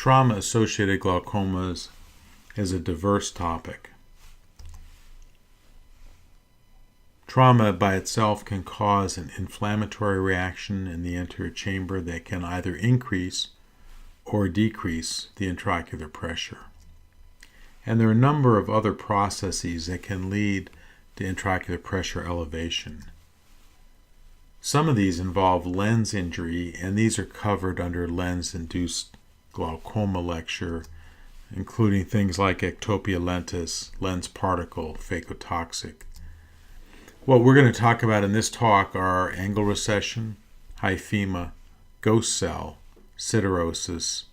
trauma-associated glaucomas is a diverse topic. Trauma by itself can cause an inflammatory reaction in the anterior chamber that can either increase or decrease the intraocular pressure. And there are a number of other processes that can lead to intraocular pressure elevation. Some of these involve lens injury, and these are covered under lens-induced glaucoma lecture, including things like ectopia lentis, lens particle, phacotoxic. What we're going to talk about in this talk are angle recession, hyphema, ghost cell, siderosis,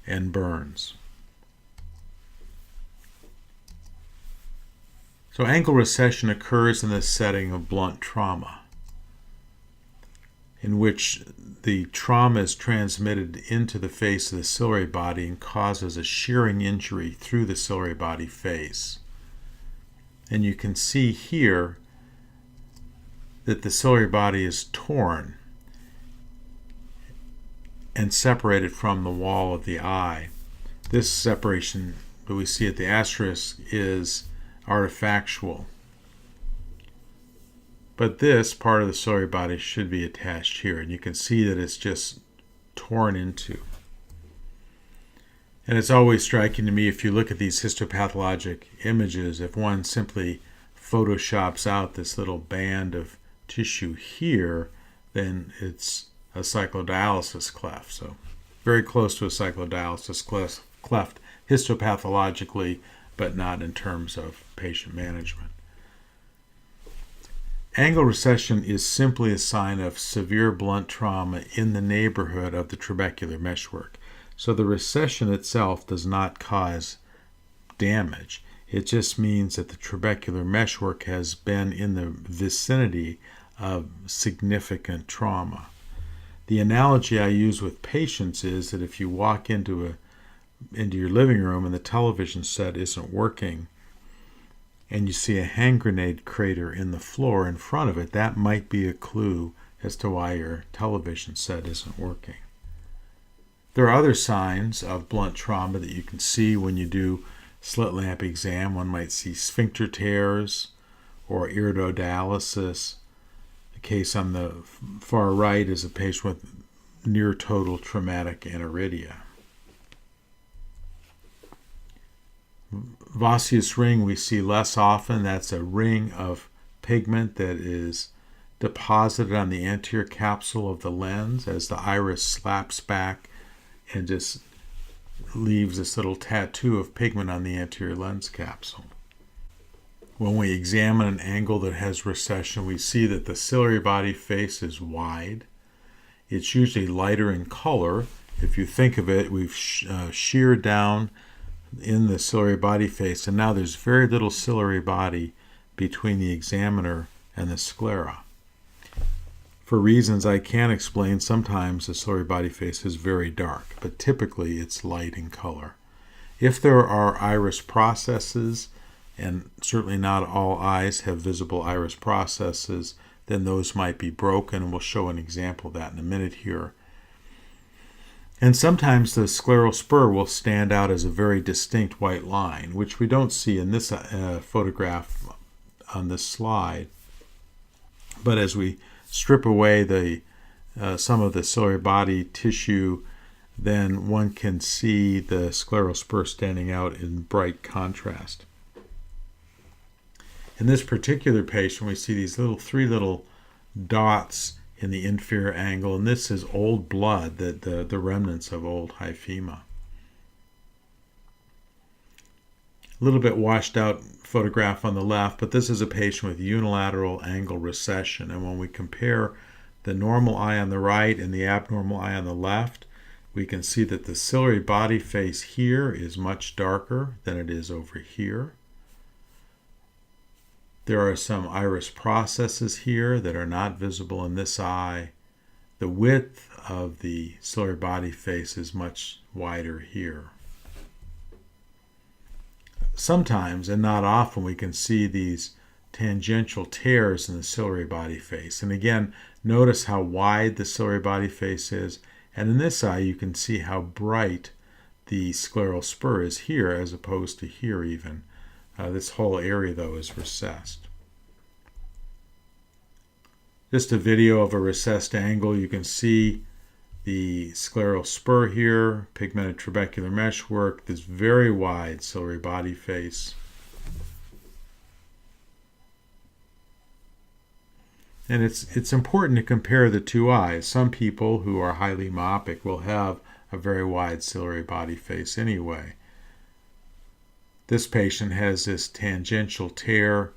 and burns. So angle recession occurs in the setting of blunt trauma, in which the trauma is transmitted into the face of the ciliary body and causes a shearing injury through the ciliary body face. And you can see here that the ciliary body is torn and separated from the wall of the eye. This separation that we see at the asterisk is artifactual. But this part of the ciliary body should be attached here, and you can see that it's just torn into. And it's always striking to me, if you look at these histopathologic images, if one simply photoshops out this little band of tissue here, then it's a cyclodialysis cleft. So very close to a cyclodialysis cleft histopathologically, but not in terms of patient management. Angle recession is simply a sign of severe blunt trauma in the neighborhood of the trabecular meshwork. So the recession itself does not cause damage. It just means that the trabecular meshwork has been in the vicinity of significant trauma. The analogy I use with patients is that if you walk into your living room and the television set isn't working, and you see a hand grenade crater in the floor in front of it, that might be a clue as to why your television set isn't working. There are other signs of blunt trauma that you can see when you do slit lamp exam. One might see sphincter tears or iridodialysis. The case on the far right is a patient with near total traumatic aniridia. Vosseous ring we see less often. That's a ring of pigment that is deposited on the anterior capsule of the lens as the iris slaps back and just leaves this little tattoo of pigment on the anterior lens capsule. When we examine an angle that has recession, we see that the ciliary body face is wide. It's usually lighter in color. If you think of it, we've sheared down in the ciliary body face, and now there's very little ciliary body between the examiner and the sclera. For reasons I can't explain, sometimes the ciliary body face is very dark, but typically it's light in color. If there are iris processes, and certainly not all eyes have visible iris processes, then those might be broken, and we'll show an example of that in a minute here. And sometimes the scleral spur will stand out as a very distinct white line, which we don't see in this photograph on this slide. But as we strip away some of the ciliary body tissue, then one can see the scleral spur standing out in bright contrast. In this particular patient, we see these three little dots in the inferior angle, and this is old blood, the remnants of old hyphema. A little bit washed out photograph on the left, but this is a patient with unilateral angle recession, and when we compare the normal eye on the right and the abnormal eye on the left, we can see that the ciliary body face here is much darker than it is over here. There are some iris processes here that are not visible in this eye. The width of the ciliary body face is much wider here. Sometimes, and not often, we can see these tangential tears in the ciliary body face. And again, notice how wide the ciliary body face is. And in this eye, you can see how bright the scleral spur is here as opposed to here even. This whole area, though, is recessed. Just a video of a recessed angle. You can see the scleral spur here, pigmented trabecular meshwork, this very wide ciliary body face. And it's important to compare the two eyes. Some people who are highly myopic will have a very wide ciliary body face anyway. This patient has this tangential tear.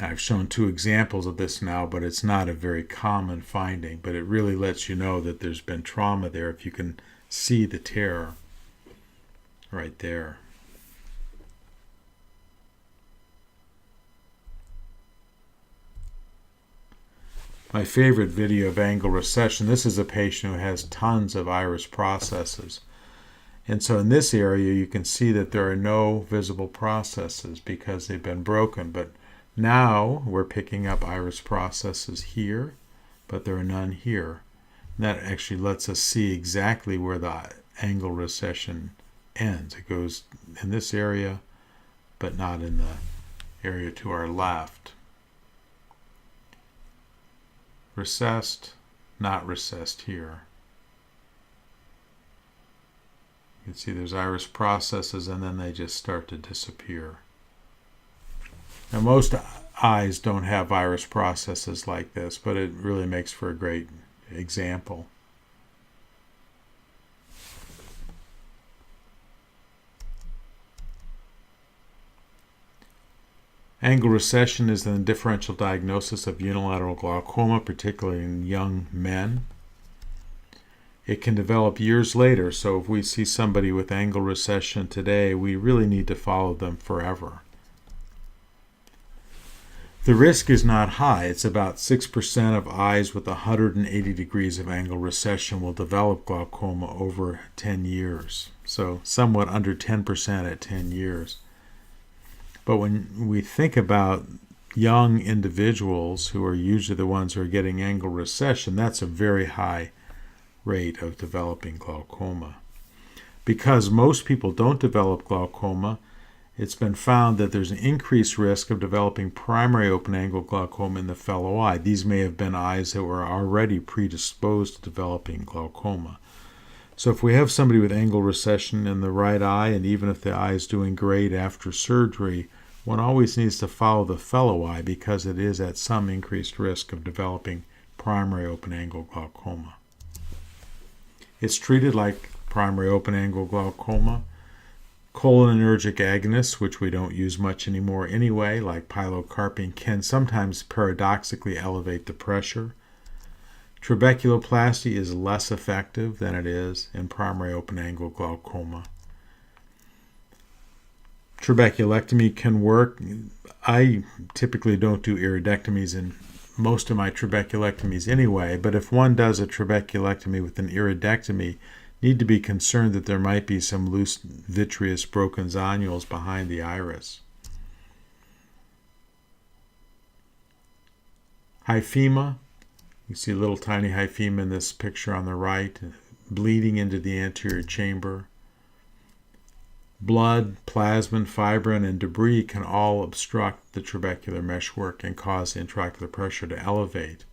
I've shown 2 examples of this now, but it's not a very common finding. But it really lets you know that there's been trauma there if you can see the tear right there. My favorite video of angle recession, this is a patient who has tons of iris processes. And so in this area, you can see that there are no visible processes because they've been broken. But now we're picking up iris processes here, but there are none here. And that actually lets us see exactly where the angle recession ends. It goes in this area, but not in the area to our left. Recessed, not recessed here. You can see there's iris processes and then they just start to disappear. Now most eyes don't have iris processes like this, but it really makes for a great example. Angle recession is the differential diagnosis of unilateral glaucoma, particularly in young men. It can develop years later, so if we see somebody with angle recession today, we really need to follow them forever. The risk is not high. It's about 6% of eyes with 180 degrees of angle recession will develop glaucoma over 10 years, so somewhat under 10% at 10 years. But when we think about young individuals who are usually the ones who are getting angle recession, that's a very high rate of developing glaucoma. Because most people don't develop glaucoma, it's been found that there's an increased risk of developing primary open-angle glaucoma in the fellow eye. These may have been eyes that were already predisposed to developing glaucoma. So if we have somebody with angle recession in the right eye, and even if the eye is doing great after surgery, one always needs to follow the fellow eye because it is at some increased risk of developing primary open-angle glaucoma. It's treated like primary open-angle glaucoma. Cholinergic agonists, which we don't use much anymore anyway, like pilocarpine, can sometimes paradoxically elevate the pressure. Trabeculoplasty is less effective than it is in primary open-angle glaucoma. Trabeculectomy can work. I typically don't do iridectomies in most of my trabeculectomies anyway, but if one does a trabeculectomy with an iridectomy, need to be concerned that there might be some loose vitreous broken zonules behind the iris. Hyphema. You see a little tiny hyphema in this picture on the right, bleeding into the anterior chamber. Blood, plasmin, fibrin, and debris can all obstruct the trabecular meshwork and cause the intraocular pressure to elevate.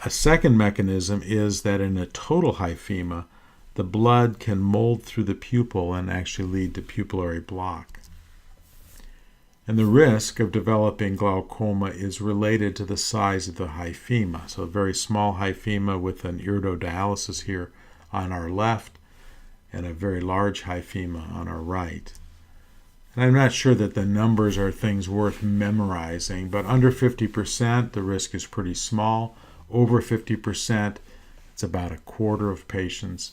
A second mechanism is that in a total hyphema, the blood can mold through the pupil and actually lead to pupillary block. And the risk of developing glaucoma is related to the size of the hyphema. So a very small hyphema with an iridodialysis here on our left and a very large hyphema on our right. And I'm not sure that the numbers are things worth memorizing, but under 50%, the risk is pretty small. Over 50%, it's about a quarter of patients.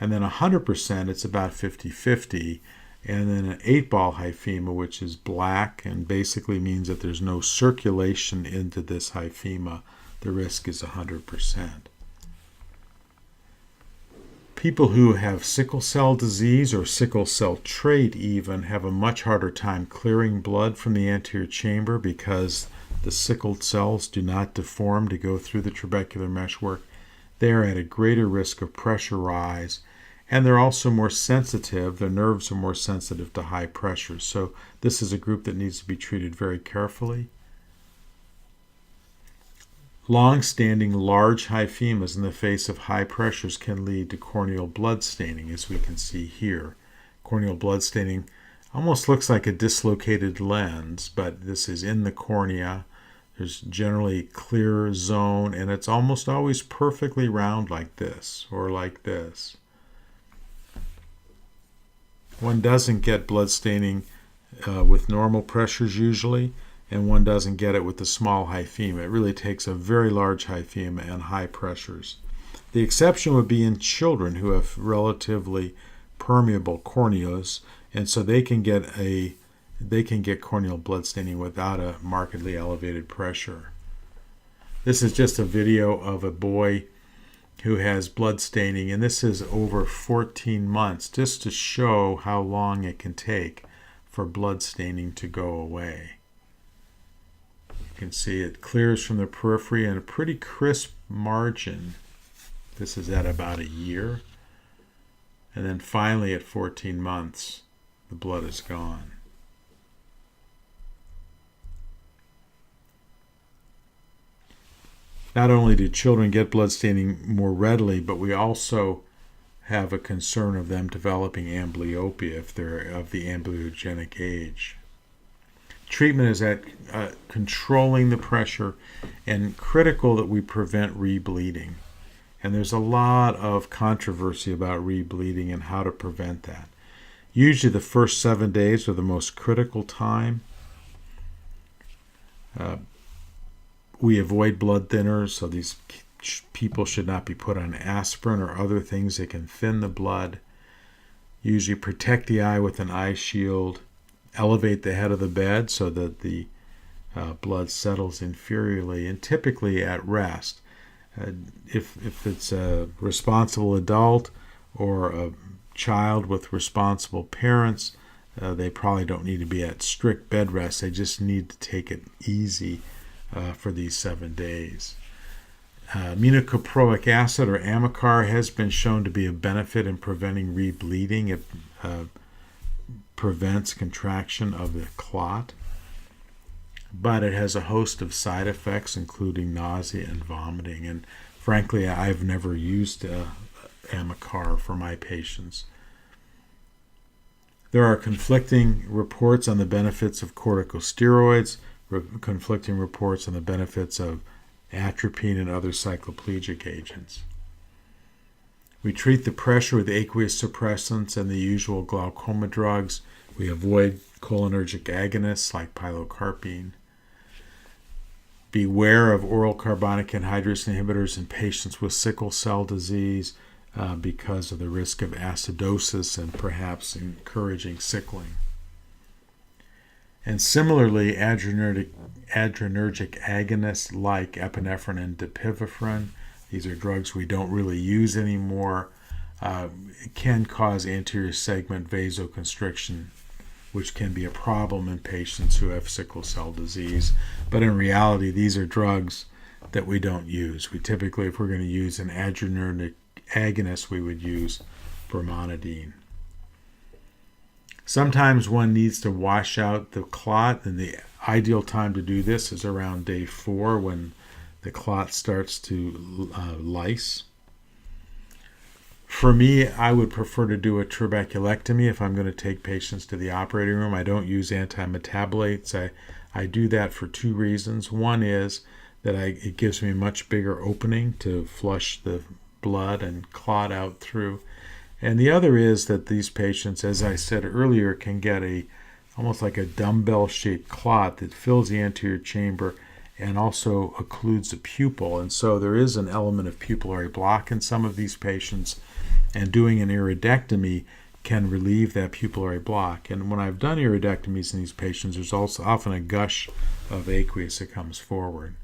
And then 100%, it's about 50-50. And then an 8-ball hyphema, which is black and basically means that there's no circulation into this hyphema, the risk is 100%. People who have sickle cell disease or sickle cell trait even have a much harder time clearing blood from the anterior chamber because the sickled cells do not deform to go through the trabecular meshwork. they're at a greater risk of pressure rise, and they're also more sensitive. Their nerves are more sensitive to high pressures. So this is a group that needs to be treated very carefully. Long-standing large hyphemas in the face of high pressures can lead to corneal blood staining, as we can see here. Corneal blood staining almost looks like a dislocated lens, but this is in the cornea. There's generally a clear zone, and it's almost always perfectly round like this, or like this. One doesn't get blood staining with normal pressures usually, and one doesn't get it with the small hyphema. It really takes a very large hyphema and high pressures. The exception would be in children who have relatively permeable corneas, and so they can get corneal blood staining without a markedly elevated pressure. This is just a video of a boy who has blood staining, and this is over 14 months, just to show how long it can take for blood staining to go away. You can see it clears from the periphery in a pretty crisp margin. This is at about a year. And then finally at 14 months, the blood is gone. Not only do children get blood staining more readily, but we also have a concern of them developing amblyopia if they're of the amblyogenic age. Treatment is at controlling the pressure, and critical that we prevent rebleeding. And there's a lot of controversy about rebleeding and how to prevent that. Usually the first 7 days are the most critical time. We avoid blood thinners, so these people should not be put on aspirin or other things that can thin the blood. Usually protect the eye with an eye shield. Elevate the head of the bed so that the blood settles inferiorly, and typically at rest. If it's a responsible adult or a child with responsible parents, they probably don't need to be at strict bed rest. They just need to take it easy for these 7 days. Aminocaproic acid, or Amicar, has been shown to be a benefit in preventing rebleeding. It prevents contraction of the clot, but it has a host of side effects, including nausea and vomiting. And frankly, I've never used Amicar for my patients. There are conflicting reports on the benefits of corticosteroids, conflicting reports on the benefits of atropine and other cycloplegic agents. We treat the pressure with aqueous suppressants and the usual glaucoma drugs. We avoid cholinergic agonists like pilocarpine. Beware of oral carbonic anhydrase inhibitors in patients with sickle cell disease because of the risk of acidosis and perhaps encouraging sickling. And similarly, adrenergic agonists like epinephrine and dapivirine, these are drugs we don't really use anymore, can cause anterior segment vasoconstriction, which can be a problem in patients who have sickle cell disease. But in reality, these are drugs that we don't use. We typically, if we're going to use an adrenergic agonist, we would use brimonidine. Sometimes one needs to wash out the clot, and the ideal time to do this is around day 4 when the clot starts to lyse. For me, I would prefer to do a trabeculectomy if I'm going to take patients to the operating room. I don't use antimetabolates. I do that for 2 reasons. One is that it gives me a much bigger opening to flush the blood and clot out through. And the other is that these patients, as I said earlier, can get almost like a dumbbell-shaped clot that fills the anterior chamber and also occludes the pupil. And so there is an element of pupillary block in some of these patients, and doing an iridectomy can relieve that pupillary block. And when I've done iridectomies in these patients, there's also often a gush of aqueous that comes forward.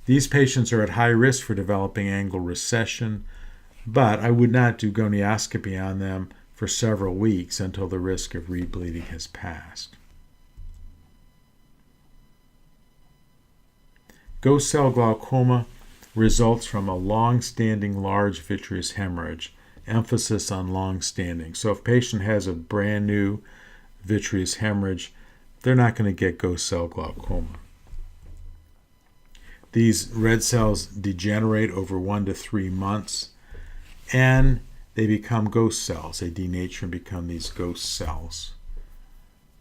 These patients are at high risk for developing angle recession, but I would not do gonioscopy on them for several weeks until the risk of rebleeding has passed. Ghost cell glaucoma results from a long-standing large vitreous hemorrhage, emphasis on long-standing. So if a patient has a brand new vitreous hemorrhage, they're not going to get ghost cell glaucoma. These red cells degenerate over 1 to 3 months, and they become ghost cells. They denature and become these ghost cells.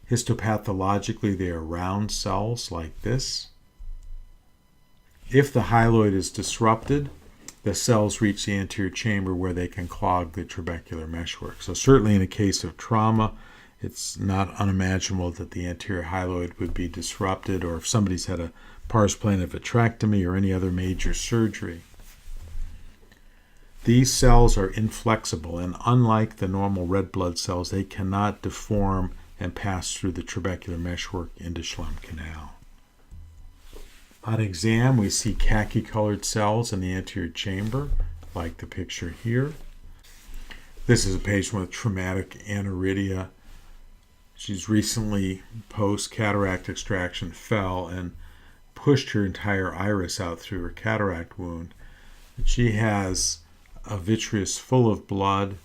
Histopathologically, they are round cells like this. If the hyaloid is disrupted, the cells reach the anterior chamber where they can clog the trabecular meshwork. So certainly in a case of trauma, it's not unimaginable that the anterior hyaloid would be disrupted, or if somebody's had a pars plana vitrectomy or any other major surgery. These cells are inflexible, and unlike the normal red blood cells, they cannot deform and pass through the trabecular meshwork into Schlem canal. On exam, we see khaki-colored cells in the anterior chamber, like the picture here. This is a patient with traumatic aniridia. She's recently, post-cataract extraction, fell and pushed her entire iris out through her cataract wound. She has a vitreous full of blood,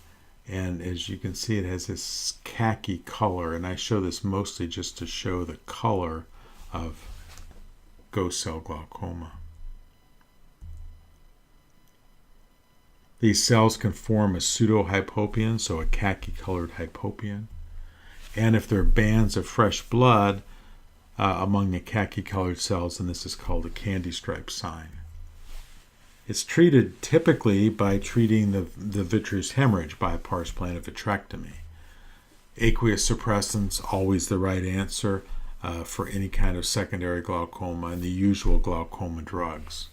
and as you can see, it has this khaki color, and I show this mostly just to show the color of ghost cell glaucoma. These cells can form a pseudohypopion, so a khaki-colored hypopion. And if there are bands of fresh blood among the khaki-colored cells, then this is called a candy stripe sign. It's treated typically by treating the vitreous hemorrhage by pars plana vitrectomy. Aqueous suppressants, always the right answer for any kind of secondary glaucoma, and the usual glaucoma drugs.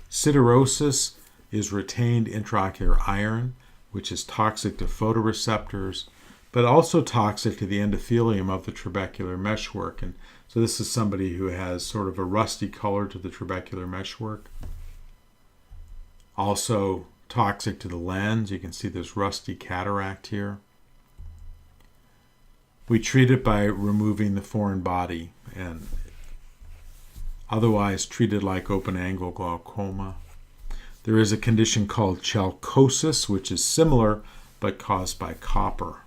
Siderosis is retained intraocular iron, which is toxic to photoreceptors, but also toxic to the endothelium of the trabecular meshwork. And so this is somebody who has sort of a rusty color to the trabecular meshwork. Also toxic to the lens. You can see this rusty cataract here. We treat it by removing the foreign body, and otherwise treated like open-angle glaucoma. There is a condition called chalcosis, which is similar but caused by copper.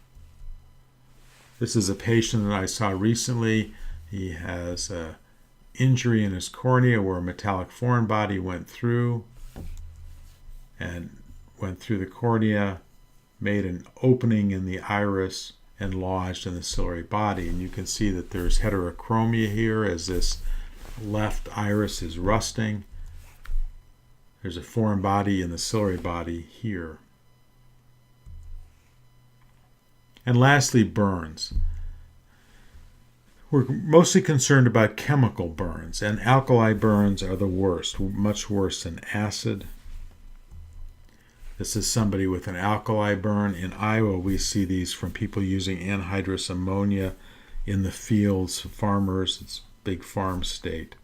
This is a patient that I saw recently. He has an injury in his cornea where a metallic foreign body went through the cornea, made an opening in the iris, and lodged in the ciliary body. And you can see that there's heterochromia here as this left iris is rusting. There's a foreign body in the ciliary body here. And lastly, burns. We're mostly concerned about chemical burns, and alkali burns are the worst, much worse than acid. This is somebody with an alkali burn. In Iowa, we see these from people using anhydrous ammonia in the fields, farmers. It's a big farm state.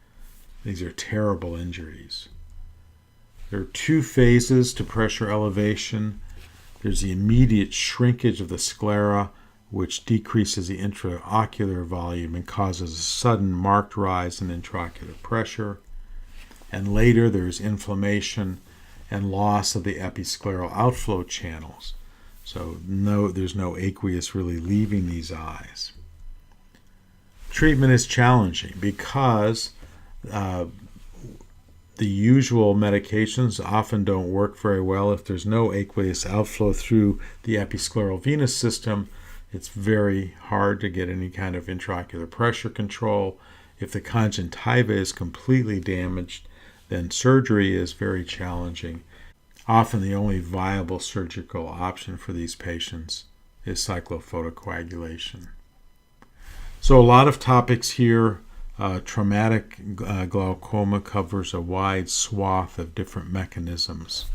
These are terrible injuries. There are 2 phases to pressure elevation. There's the immediate shrinkage of the sclera, which decreases the intraocular volume and causes a sudden marked rise in intraocular pressure. And later there's inflammation and loss of the episcleral outflow channels. So there's no aqueous really leaving these eyes. Treatment is challenging because the usual medications often don't work very well. If there's no aqueous outflow through the episcleral venous system, it's very hard to get any kind of intraocular pressure control. If the conjunctiva is completely damaged, then surgery is very challenging. Often the only viable surgical option for these patients is cyclophotocoagulation. So a lot of topics here. Traumatic glaucoma covers a wide swath of different mechanisms.